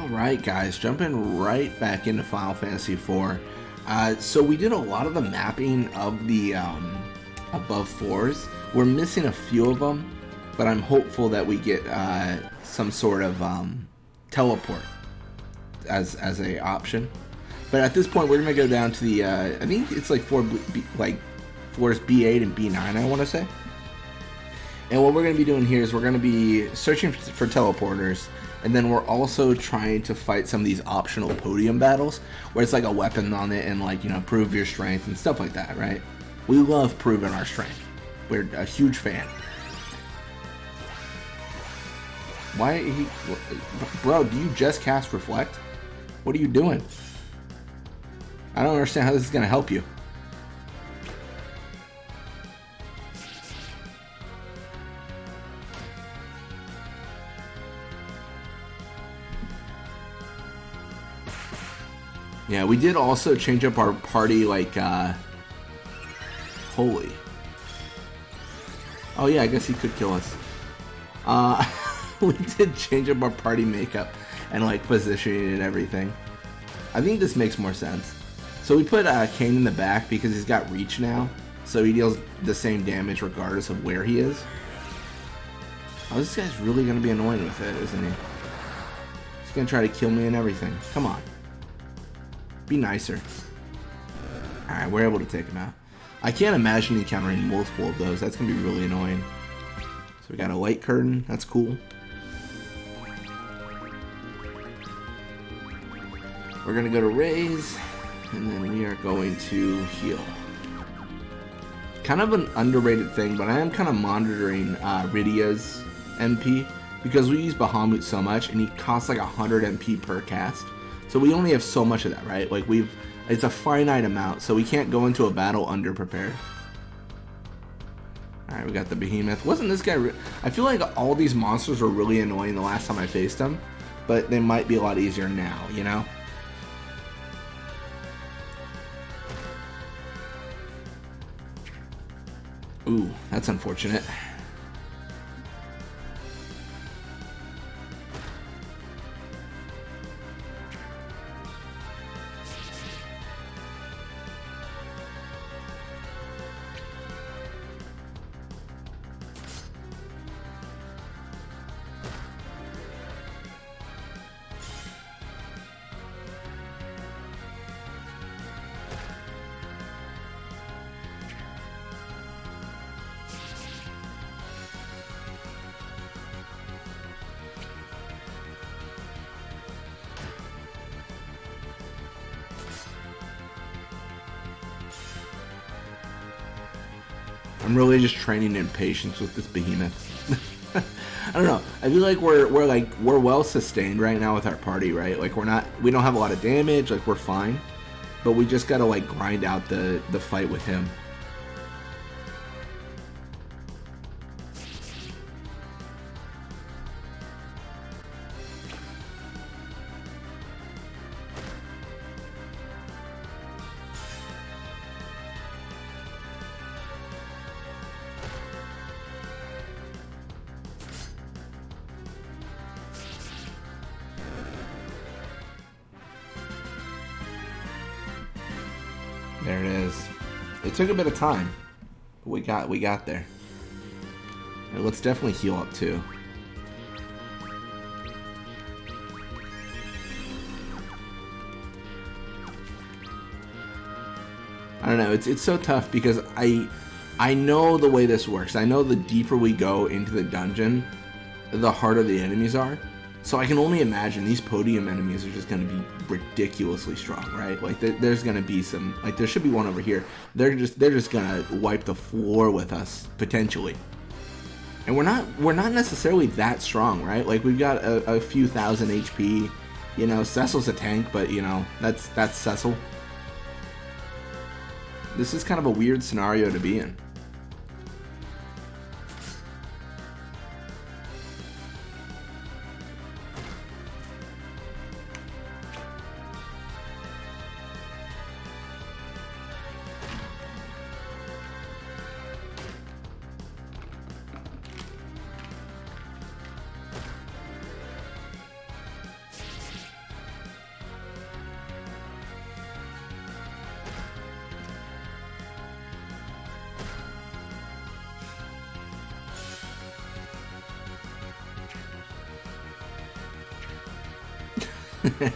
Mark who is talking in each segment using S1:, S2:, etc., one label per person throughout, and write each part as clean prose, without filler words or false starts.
S1: Alright guys, jumping right back into Final Fantasy IV. So we did a lot of the mapping of the above floors. We're missing a few of them, but I'm hopeful that we get some sort of teleport as a option. But at this point, we're gonna go down to the I think it's like floors B8 and B9, I want to say. And what we're gonna be doing here is we're gonna be searching for teleporters. And then we're also trying to fight some of these optional podium battles where it's like a weapon on it and like, you know, prove your strength and stuff like that, right? We love proving our strength. We're a huge fan. Why he... Bro, do you just cast Reflect? What are you doing? I don't understand how this is going to help you. Yeah, we did also change up our party, like, holy. Oh yeah, I guess he could kill us. We did change up our party makeup and, like, positioning and everything. I think this makes more sense. So we put Kane in the back because he's got reach now. So he deals the same damage regardless of where he is. Oh, this guy's really going to be annoying with it, isn't he? He's going to try to kill me and everything. Come on. Be nicer. Alright, we're able to take him out. I can't imagine encountering multiple of those. That's going to be really annoying. So we got a light curtain. That's cool. We're going to go to raise. And then we are going to heal. Kind of an underrated thing, but I am kind of monitoring Rydia's MP. Because we use Bahamut so much, and he costs like 100 MP per cast. So we only have so much of that, right? Like it's a finite amount, so we can't go into a battle underprepared. Alright, we got the behemoth. Wasn't this guy... I feel like all these monsters were really annoying the last time I faced them, but they might be a lot easier now, you know? Ooh, that's unfortunate. I'm really just training in patience with this behemoth. I don't know. I feel like we're well sustained right now with our party, right? Like we don't have a lot of damage, like we're fine. But we just gotta like grind out the fight with him. There it is. It took a bit of time, but we got there. Right, let's definitely heal up too. I don't know. It's so tough because I know the way this works. I know the deeper we go into the dungeon, the harder the enemies are. So I can only imagine these podium enemies are just going to be ridiculously strong, right? Like there's going to be some, like there should be one over here. They're just going to wipe the floor with us potentially. And we're not necessarily that strong, right? Like we've got a few thousand HP. You know, Cecil's a tank, but you know, that's Cecil. This is kind of a weird scenario to be in.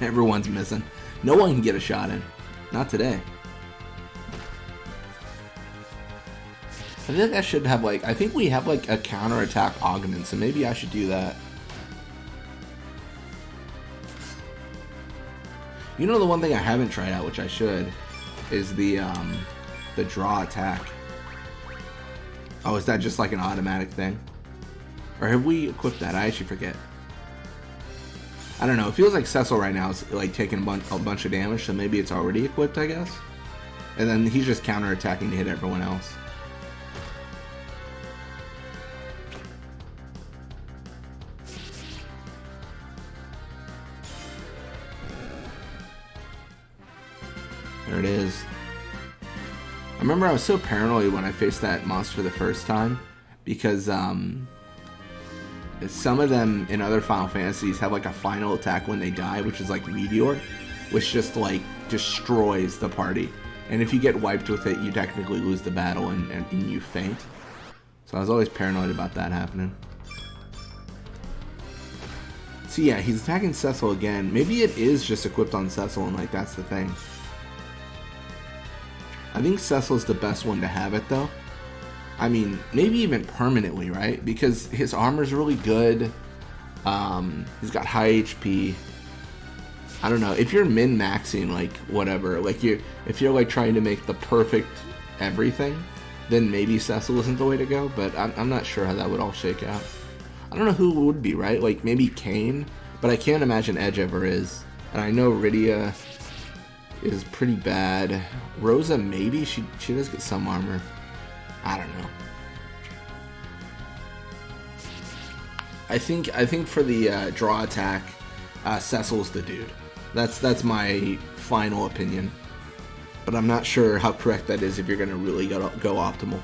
S1: Everyone's missing. No one can get a shot in. Not today. I think I should have like, I think we have like a counterattack augment, so maybe I should do that. You know, the one thing I haven't tried out, which I should, is the draw attack. Oh, is that just like an automatic thing? Or have we equipped that? I actually forget. I don't know. It feels like Cecil right now is like taking a bunch of damage, so maybe it's already equipped, I guess. And then he's just counterattacking to hit everyone else. There it is. I remember I was so paranoid when I faced that monster the first time, because some of them in other Final Fantasies have like a final attack when they die, which is like Meteor, which just like destroys the party. And if you get wiped with it, you technically lose the battle and you faint. So I was always paranoid about that happening. So yeah, he's attacking Cecil again. Maybe it is just equipped on Cecil and like that's the thing. I think Cecil's the best one to have it though. I mean, maybe even permanently, right? Because his armor's really good. He's got high HP. I don't know. If you're min-maxing, like, whatever, like, if you're, like, trying to make the perfect everything, then maybe Cecil isn't the way to go, but I'm not sure how that would all shake out. I don't know who would be, right? Like, maybe Kain, but I can't imagine Edge ever is. And I know Rydia is pretty bad. Rosa, maybe? She does get some armor. I don't know. I think for the draw attack, Cecil's the dude. That's my final opinion. But I'm not sure how correct that is if you're gonna really go optimal.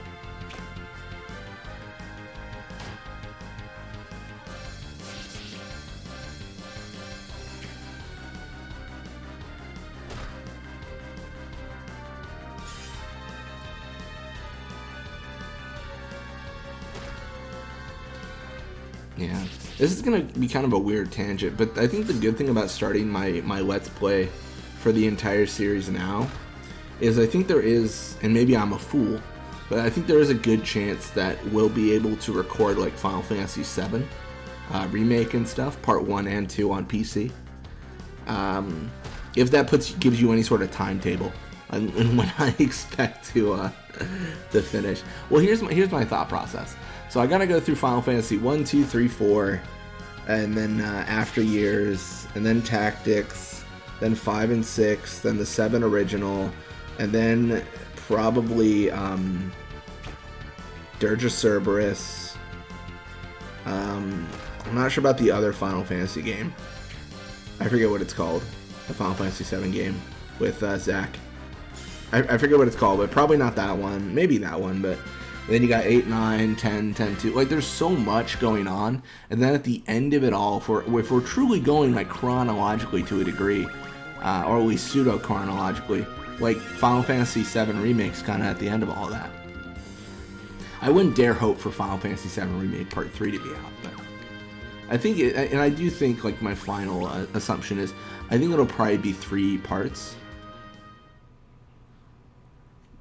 S1: Yeah, this is going to be kind of a weird tangent, but I think the good thing about starting my Let's Play for the entire series now is I think there is, and maybe I'm a fool, but I think there is a good chance that we'll be able to record like Final Fantasy VII Remake and stuff, Part 1 and 2 on PC. If that gives you any sort of timetable and when I expect to finish. Well, here's my thought process. So I gotta go through Final Fantasy 1, 2, 3, 4, and then After Years, and then Tactics, then 5 and 6, then the 7 original, and then probably Dirge of Cerberus. I'm not sure about the other Final Fantasy game. I forget what it's called. The Final Fantasy 7 game with Zack. I forget what it's called, but probably not that one. Maybe that one, but... then you got 8, 9, 10, 10, 2. Like, there's so much going on. And then at the end of it all, if we're truly going, like, chronologically to a degree, or at least pseudo-chronologically, like, Final Fantasy VII Remake's kind of at the end of all that. I wouldn't dare hope for Final Fantasy VII Remake Part 3 to be out, but I think, and I do think, like, my final assumption is, I think it'll probably be 3 parts.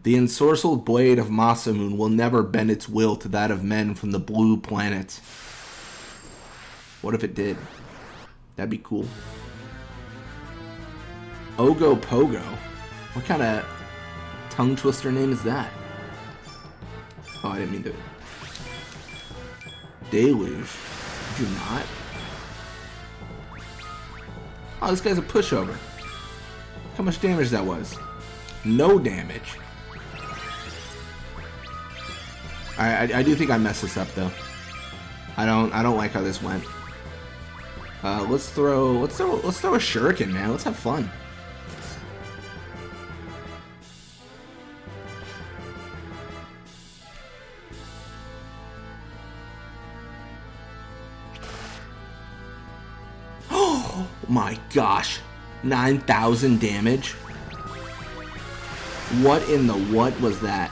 S1: The ensorcelled blade of Masamune will never bend its will to that of men from the blue planet. What if it did? That'd be cool. Ogo Pogo? What kind of tongue twister name is that? Oh, I didn't mean to. Deluge. Did you not? Oh, this guy's a pushover. Look how much damage that was. No damage. I do think I messed this up though. I don't like how this went. Let's throw a shuriken, man. Let's have fun. Oh my gosh. 9,000 damage. What in the what was that?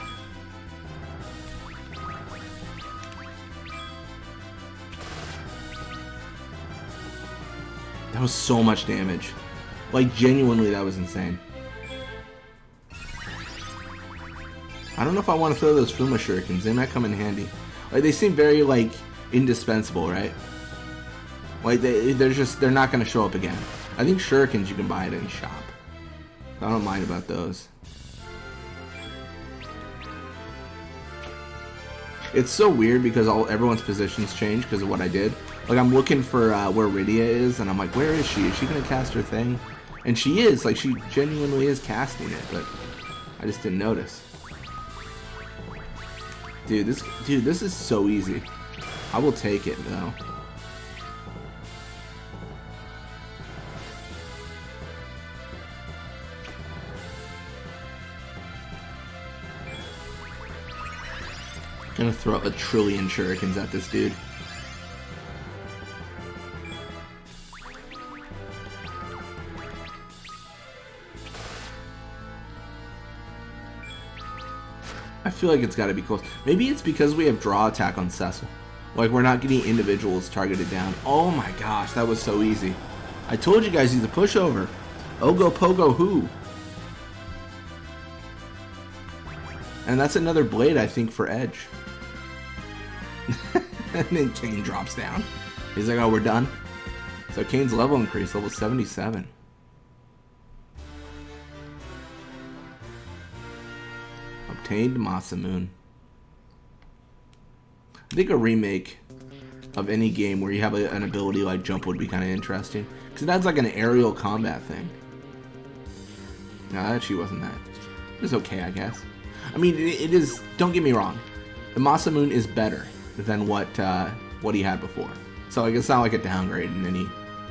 S1: That was so much damage. Like, genuinely, that was insane. I don't know if I want to throw those Fuma shurikens. They might come in handy. Like, they seem very, like, indispensable, right? Like, they're not going to show up again. I think shurikens you can buy at any shop. I don't mind about those. It's so weird because everyone's positions change because of what I did. Like, I'm looking for where Rydia is, and I'm like, where is she? Is she going to cast her thing? And she is. Like, she genuinely is casting it, but I just didn't notice. Dude, this is so easy. I will take it, though. Gonna throw up 1 trillion shurikens at this dude. I feel like it's gotta be close. Maybe it's because we have draw attack on Cecil. Like, we're not getting individuals targeted down. Oh my gosh, that was so easy. I told you guys he's a pushover. Ogo Pogo Who. And that's another blade, I think, for Edge. And then Kane drops down. He's like, oh, we're done. So Kane's level increase, level 77. Obtained Masamune. I think a remake of any game where you have an ability like jump would be kind of interesting. Because it adds like an aerial combat thing. No, that actually wasn't that. It was okay, I guess. I mean, it is, don't get me wrong. The Masamune is better than what he had before. So like, it's not like a downgrade in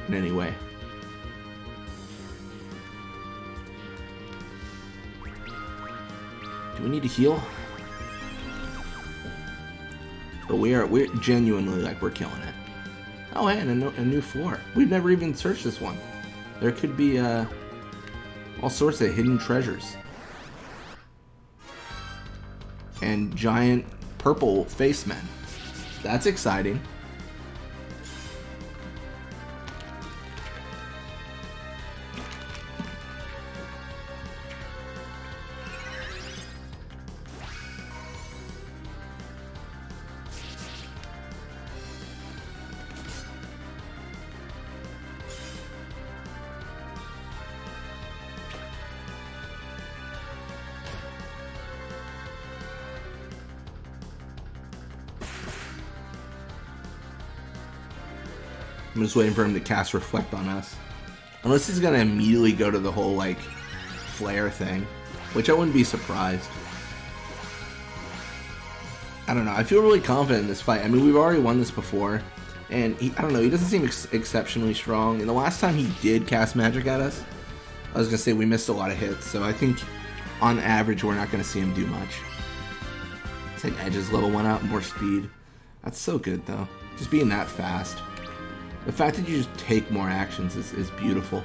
S1: any way. Do we need to heal? But we're genuinely, like, we're killing it. Oh, and a new floor. We've never even searched this one. There could be all sorts of hidden treasures. And giant purple face men. That's exciting. I'm just waiting for him to cast Reflect on us. Unless he's gonna immediately go to the whole, like, flare thing. Which I wouldn't be surprised. I don't know. I feel really confident in this fight. I mean, we've already won this before. And, I don't know, he doesn't seem exceptionally strong. And the last time he did cast magic at us, I was gonna say we missed a lot of hits. So I think, on average, we're not gonna see him do much. It's like Edge's level 1 out, more speed. That's so good, though. Just being that fast. The fact that you just take more actions is beautiful.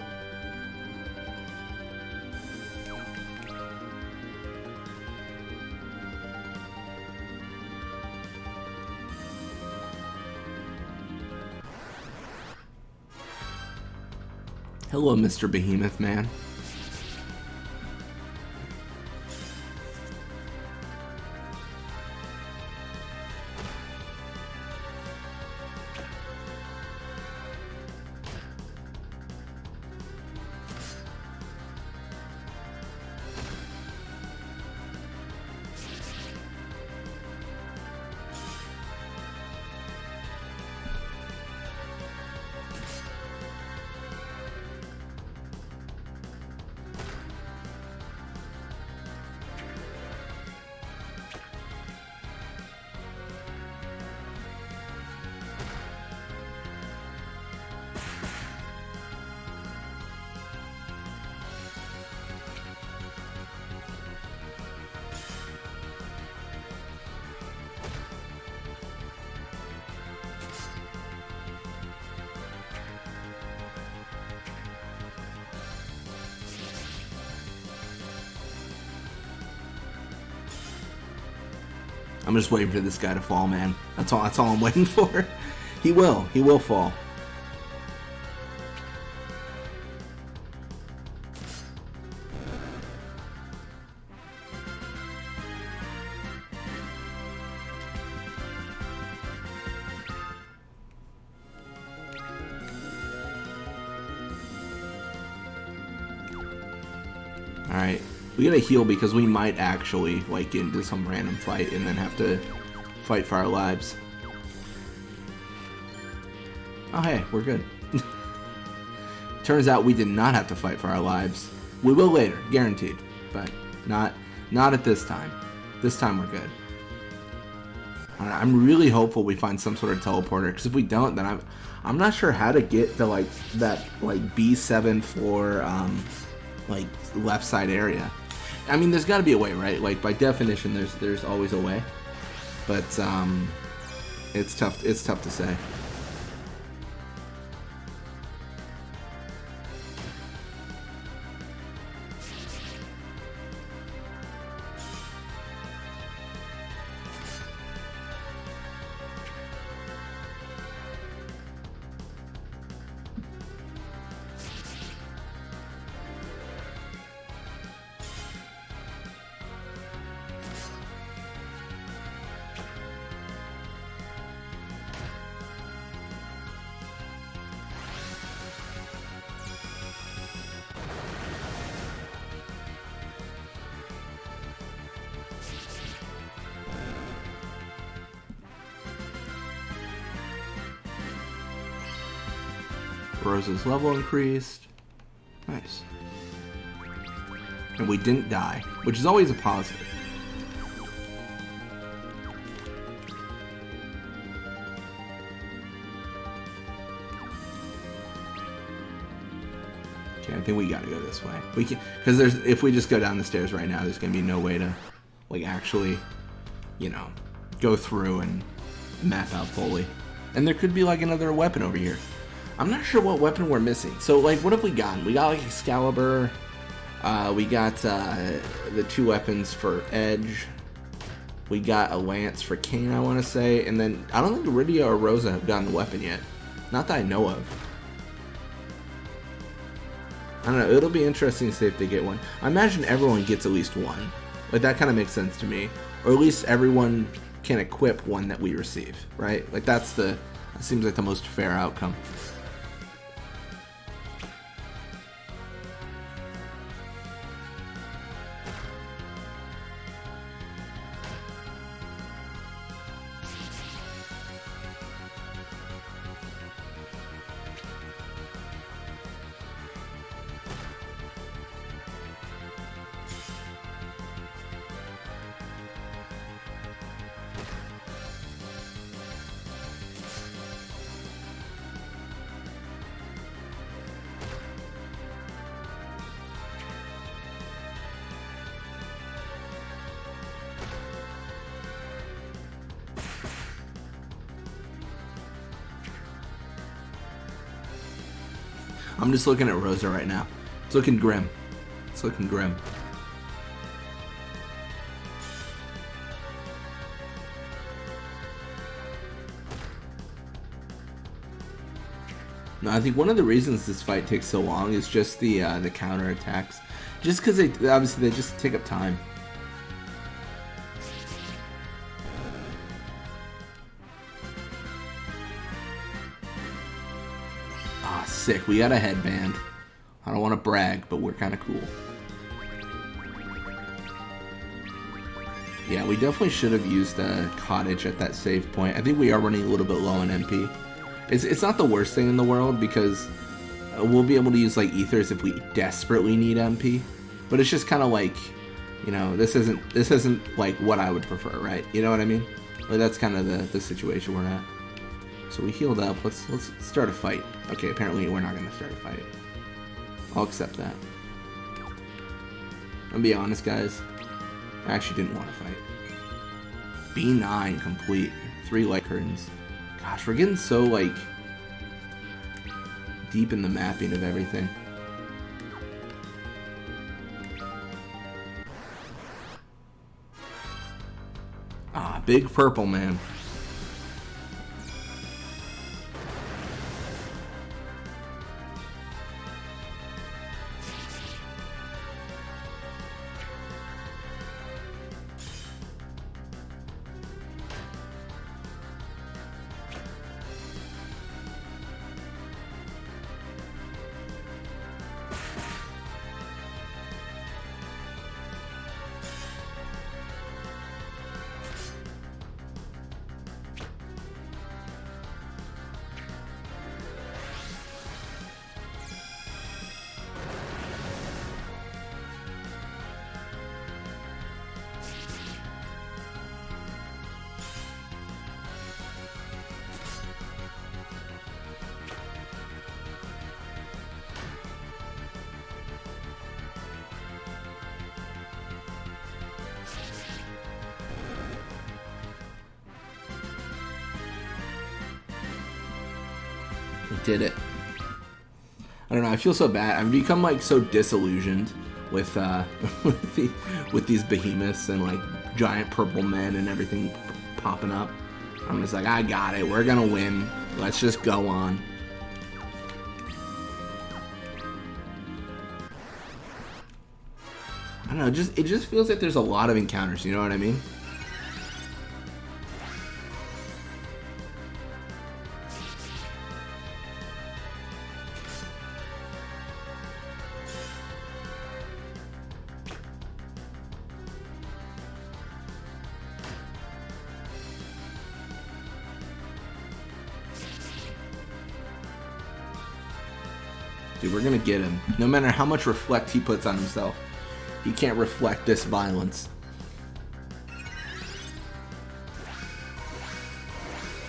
S1: Hello, Mr. Behemoth Man. I'm just waiting for this guy to fall, man. That's all I'm waiting for. He will fall. Alright. We gotta heal because we might actually, like, get into some random fight and then have to fight for our lives. Oh, hey, we're good. Turns out we did not have to fight for our lives. We will later, guaranteed. But not at this time. This time we're good. I'm really hopeful we find some sort of teleporter, because if we don't, then I'm not sure how to get to like that like B7 floor like left side area. I mean, there's got to be a way, right? Like by definition, there's always a way, but it's tough to say. Rose's level increased. Nice. And we didn't die, which is always a positive. Okay, I think we gotta go this way. We can, because if we just go down the stairs right now, there's gonna be no way to, like, actually, you know, go through and map out fully. And there could be like another weapon over here. I'm not sure what weapon we're missing. So, like, what have we gotten? We got, like, Excalibur. We got the 2 weapons for Edge. We got a lance for Kane, I want to say. And then, I don't think Iridia or Rosa have gotten a weapon yet. Not that I know of. I don't know. It'll be interesting to see if they get one. I imagine everyone gets at least one. Like, that kind of makes sense to me. Or at least everyone can equip one that we receive, right? Like, that seems like the most fair outcome. I'm just looking at Rosa right now. It's looking grim. It's looking grim. No, I think one of the reasons this fight takes so long is just the counter attacks. Just because they just take up time. Sick, we got a headband. I don't want to brag, but we're kind of cool. Yeah, we definitely should have used a cottage at that save point. I think we are running a little bit low on MP. It's not the worst thing in the world because we'll be able to use like ethers if we desperately need MP. But it's just kind of like, you know, this isn't like what I would prefer, right? You know what I mean? Like that's kind of the situation we're at. So we healed up. Let's start a fight. Okay, apparently we're not gonna start a fight. I'll accept that. I'll be honest, guys. I actually didn't want to fight. B9 complete. 3 light curtains. Gosh, we're getting so like deep in the mapping of everything. Ah, big purple man. did it. I don't know, I feel so bad. I've become like so disillusioned with with these behemoths and like giant purple men and everything popping up. I'm just like, I got it. We're gonna win. Let's just go on. I don't know, it just feels like there's a lot of encounters, you know what I mean? Dude, we're gonna get him. No matter how much reflect he puts on himself, he can't reflect this violence.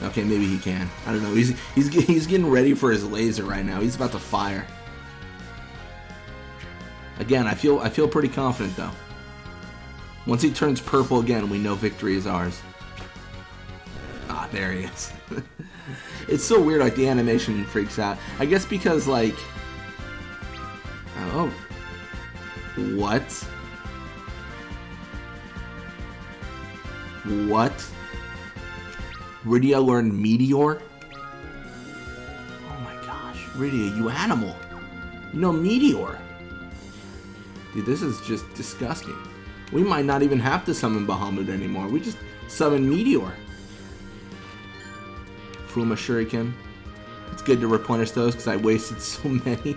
S1: Okay, maybe he can. I don't know. He's getting ready for his laser right now. He's about to fire. Again, I feel pretty confident though. Once he turns purple again, we know victory is ours. Ah, there he is. It's so weird, like the animation freaks out. I guess because like, oh, what? What? Rydia learned Meteor? Oh my gosh, Rydia, you animal! You know Meteor. Dude, this is just disgusting. We might not even have to summon Bahamut anymore. We just summon Meteor. Fuma Shuriken. It's good to replenish those because I wasted so many.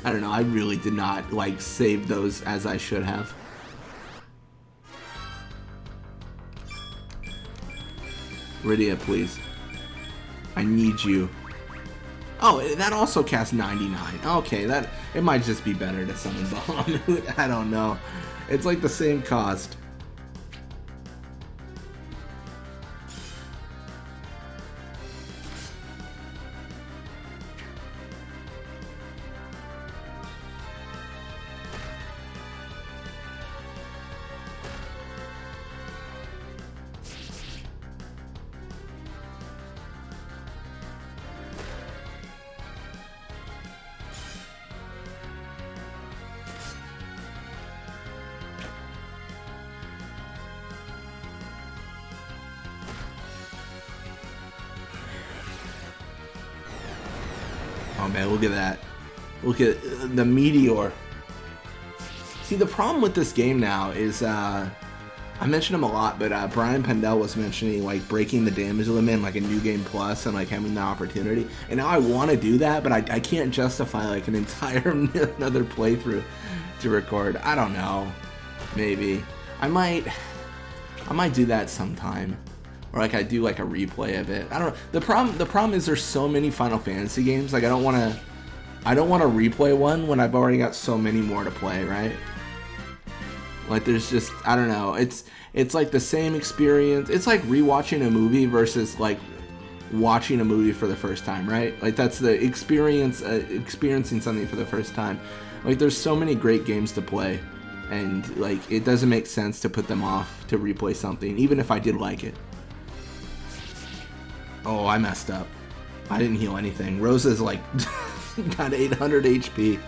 S1: I don't know, I really did not, like, save those as I should have. Rydia, please. I need you. Oh, that also casts 99. Okay, it might just be better to summon Bahamut. I don't know. It's like the same cost. Oh man, look at that. Look at the Meteor. See, the problem with this game now is, I mentioned him a lot, but Brian Pendel was mentioning like breaking the damage limit in like a New Game Plus and like having the opportunity. And now I want to do that, but I can't justify like an entire another playthrough to record. I don't know. Maybe. I might do that sometime. Or like I do like a replay of it. I don't know. The problem is there's so many Final Fantasy games. Like I don't want to replay one when I've already got so many more to play, right? Like there's just, I don't know. It's like the same experience. It's like rewatching a movie versus like watching a movie for the first time, right? Like that's the experience, experiencing something for the first time. Like there's so many great games to play, and like it doesn't make sense to put them off to replay something, even if I did like it. Oh, I messed up. I didn't heal anything. Rosa's like got 800 HP.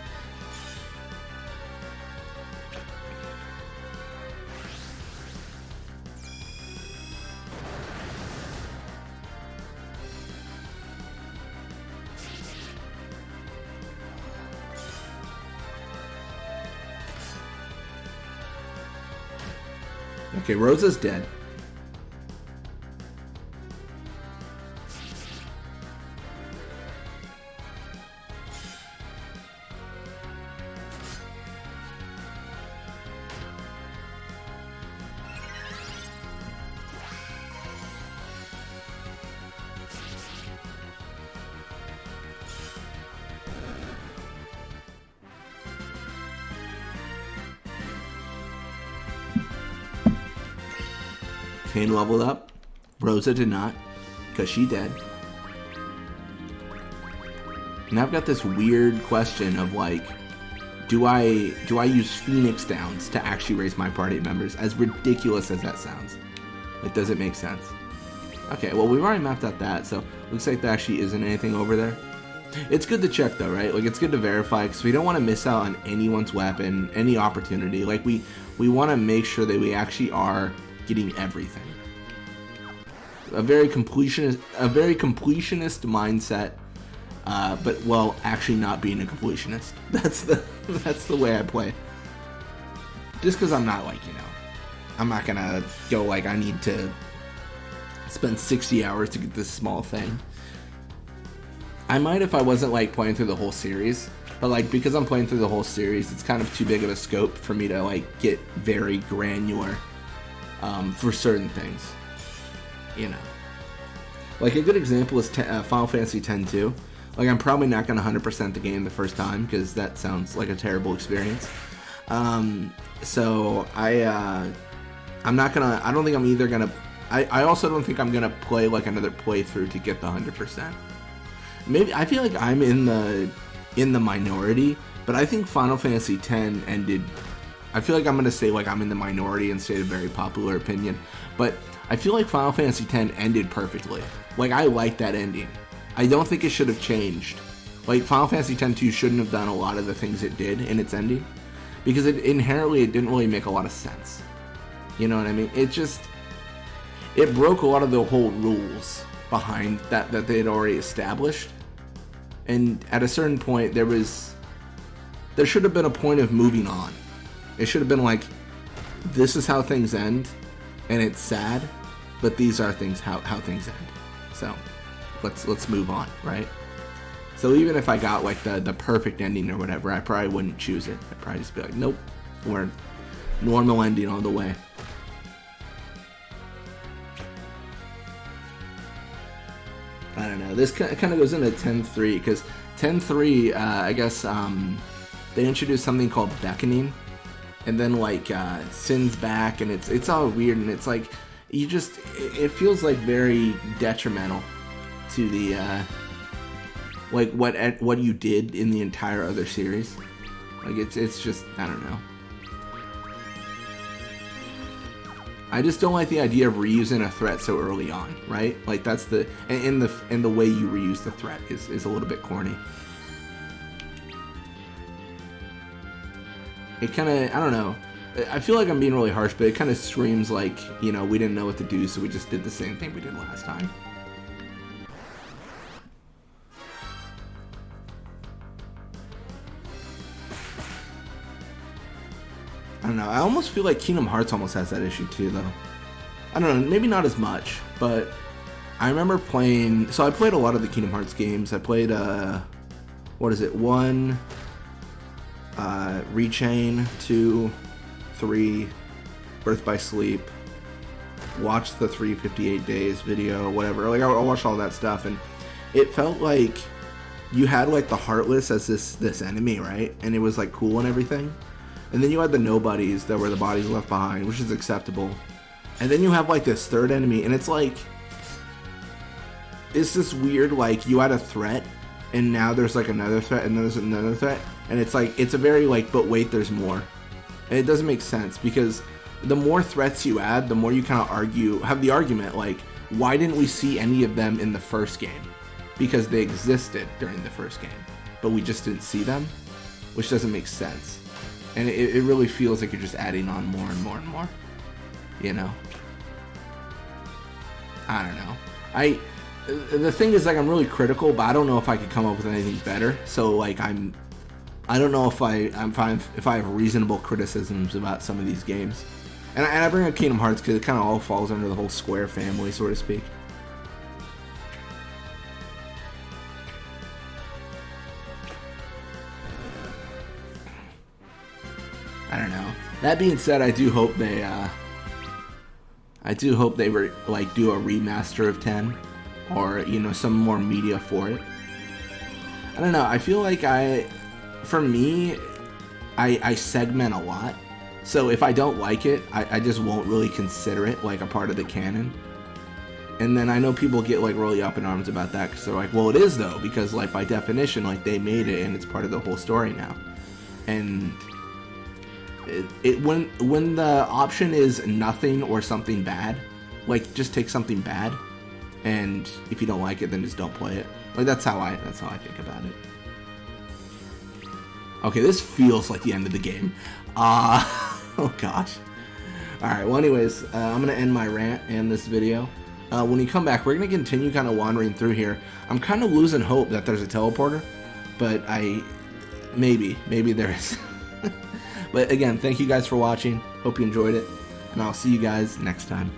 S1: Okay, Rosa's dead. Kane leveled up. Rosa did not, because she dead. Now I've got this weird question of like, do I use Phoenix Downs to actually raise my party members? As ridiculous as that sounds, like, does it make sense? Okay, well we've already mapped out that, so looks like there actually isn't anything over there. It's good to check though, right? Like it's good to verify because we don't want to miss out on anyone's weapon, any opportunity. Like we want to make sure that we actually are getting everything. A very completionist mindset, but while actually not being a completionist. That's the way I play. Just because I'm not like, I'm not gonna go like I need to spend 60 hours to get this small thing. I might if I wasn't like playing through the whole series, but like because I'm playing through the whole series, it's kind of too big of a scope for me to like get very granular for certain things. Like a good example is Final Fantasy X-2. Like I'm probably not gonna 100% the game the first time because that sounds like a terrible experience. So I'm not gonna. I don't think I'm either gonna. I also don't think I'm gonna play like another playthrough to get the 100%. Maybe I feel like I'm in the minority, but I think Final Fantasy X ended. I feel like I'm gonna say like I'm in the minority and state a very popular opinion, but I feel like Final Fantasy X ended perfectly. Like I like that ending. I don't think it should have changed. Like Final Fantasy X-2 shouldn't have done a lot of the things it did in its ending, because it didn't really make a lot of sense. You know what I mean? It broke a lot of the whole rules behind that they had already established. And at a certain point, there should have been a point of moving on. It should have been like, this is how things end, and it's sad, but these are how things end. So let's move on, right? So even if I got like the perfect ending or whatever, I probably wouldn't choose it. I'd probably just be like, nope, we're normal ending all the way. I don't know. This kind of goes into 10.3 because 10.3, I guess they introduced something called beckoning, and then like Sin's back, and it's all weird, and it's like it feels like very detrimental to the like what you did in the entire other series. Like it's just, I don't know. I just don't like the idea of reusing a threat so early on, right? Like that's the way you reuse the threat is a little bit corny. It kind of, I don't know. I feel like I'm being really harsh, but it kind of screams like, we didn't know what to do, so we just did the same thing we did last time. I don't know. I almost feel like Kingdom Hearts almost has that issue too, though. I don't know. Maybe not as much, but I remember playing. So I played a lot of the Kingdom Hearts games. I played 1, Rechain, 2, 3, Birth by Sleep. Watched the 358 Days video, whatever. Like I watched all that stuff, and it felt like you had like the Heartless as this enemy, right? And it was like cool and everything. And then you had the nobodies that were the bodies left behind, which is acceptable. And then you have like this third enemy, and it's like, it's this weird, like you had a threat, and now there's like another threat, and then there's another threat, and it's like, it's a very like, but wait, there's more. And it doesn't make sense, because the more threats you add, the more you kind of have the argument, like, why didn't we see any of them in the first game? Because they existed during the first game, but we just didn't see them, which doesn't make sense. And it really feels like you're just adding on more and more and more. I don't know. The thing is, like, I'm really critical, but I don't know if I could come up with anything better. So, like, I don't know if I have reasonable criticisms about some of these games. And I bring up Kingdom Hearts because it kind of all falls under the whole Square family, so to speak. I don't know. That being said, I do hope they do a remaster of 10, or some more media for it. I don't know. I feel like I segment a lot. So if I don't like it, I just won't really consider it like a part of the canon. And then I know people get like really up in arms about that because they're like, well, it is though, because like by definition, like they made it and it's part of the whole story now. And when the option is nothing or something bad, like just take something bad, and if you don't like it, then just don't play it. Like, that's how I think about it. Okay, this feels like the end of the game. Oh gosh. Alright, well anyways, I'm going to end my rant and this video. When we come back, we're going to continue kind of wandering through here. I'm kind of losing hope that there's a teleporter, but maybe there is. But again, thank you guys for watching. Hope you enjoyed it, and I'll see you guys next time.